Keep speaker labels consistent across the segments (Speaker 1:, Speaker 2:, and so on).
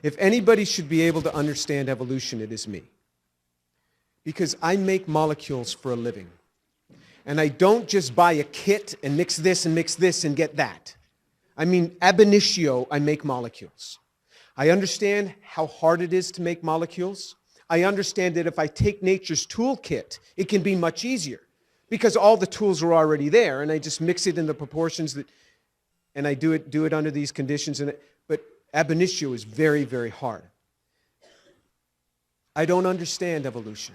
Speaker 1: If anybody should be able to understand evolution, it is me. Because I make molecules for a living. And I don't just buy a kit and mix this and get that. I mean, ab initio, I make molecules. I understand how hard it is to make molecules. I understand that if I take nature's toolkit, it can be much easier because all the tools are already there, and I just mix it in the proportions that, and I do it under these conditions. But ab initio is very, very hard. I don't understand evolution,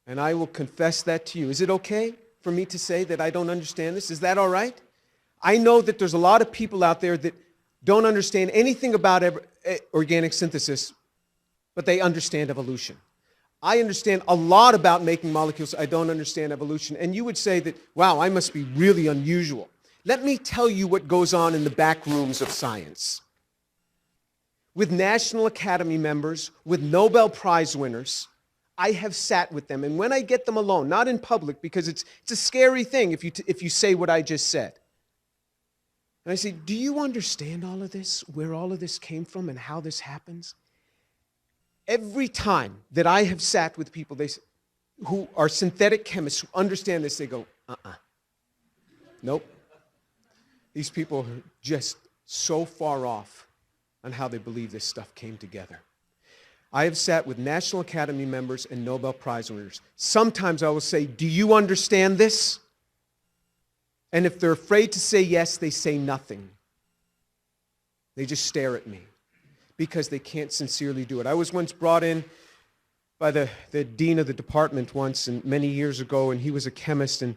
Speaker 1: and I will confess that to you. Is it okay for me to say that I don't understand this? Is that all right? I know that there's a lot of people out there that don't understand anything about organic synthesis, but they understand evolution. I understand a lot about making molecules. I don't understand evolution. And you would say that, wow, I must be really unusual. Let me tell you what goes on in the back rooms of science. With National Academy members, with Nobel Prize winners, I have sat with them. And when I get them alone, not in public, because it's a scary thing if you say what I just said. And I say, do you understand all of this, where all of this came from and how this happens? Every time that I have sat with people who are synthetic chemists who understand this, they go, nope. These people are just so far off on how they believe this stuff came together. I have sat with National Academy members and Nobel Prize winners. Sometimes I will say, do you understand this? And if they're afraid to say yes, they say nothing. They just stare at me because they can't sincerely do it. I was once brought in by the dean of the department once, and many years ago, and he was a chemist, and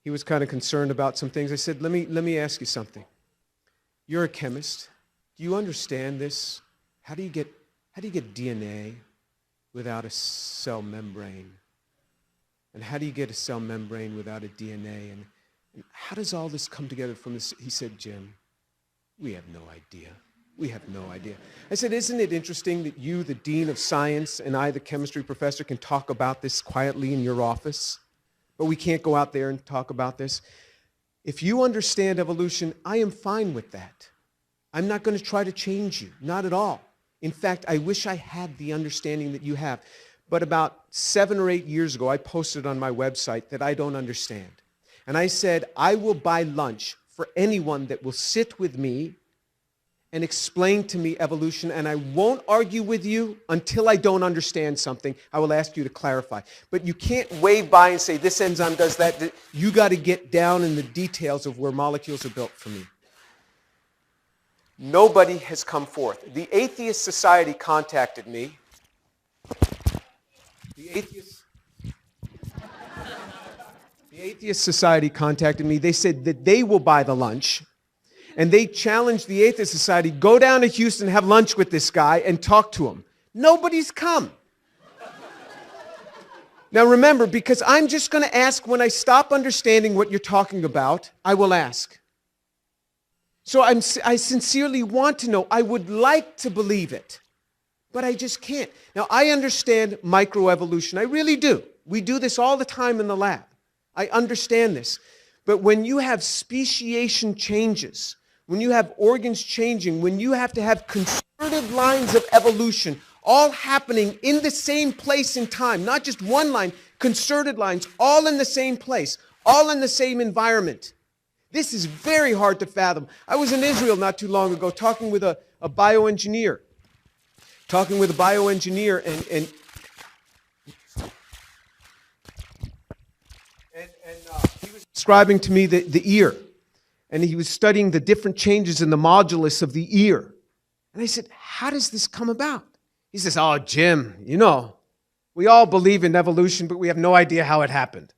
Speaker 1: he was kind of concerned about some things. I said, let me ask you something. You're a chemist. Do you understand this? How do you get DNA without a cell membrane? And how do you get a cell membrane without a DNA? And how does all this come together from this? He said, Jim, we have no idea. We have no idea. I said, isn't it interesting that you, the dean of science, and I, the chemistry professor, can talk about this quietly in your office, but we can't go out there and talk about this? If you understand evolution, I am fine with that. I'm not going to try to change you, not at all. In fact, I wish I had the understanding that you have. But about 7 or 8 years ago, I posted on my website that I don't understand. And I said, I will buy lunch for anyone that will sit with me and explain to me evolution, and I won't argue with you until I don't understand something. I will ask you to clarify. But you can't wave by and say, this enzyme does that. You got to get down in the details of where molecules are built for me. Nobody has come forth. The Atheist Society contacted me. The Atheist Society contacted me. They said that they will buy the lunch. And they challenged the Atheist Society, go down to Houston, have lunch with this guy, and talk to him. Nobody's come. Now remember, because I'm just going to ask when I stop understanding what you're talking about, I will ask. So I sincerely want to know. I would like to believe it, but I just can't. Now, I understand microevolution. I really do. We do this all the time in the lab. I understand this. But when you have speciation changes, when you have organs changing, when you have to have concerted lines of evolution all happening in the same place in time, not just one line, concerted lines, all in the same place, all in the same environment. This is very hard to fathom. I was in Israel not too long ago talking with a bioengineer. And he was describing to me the ear. And he was studying the different changes in the modulus of the ear. And I said, how does this come about? He says, oh, Jim, we all believe in evolution, but we have no idea how it happened.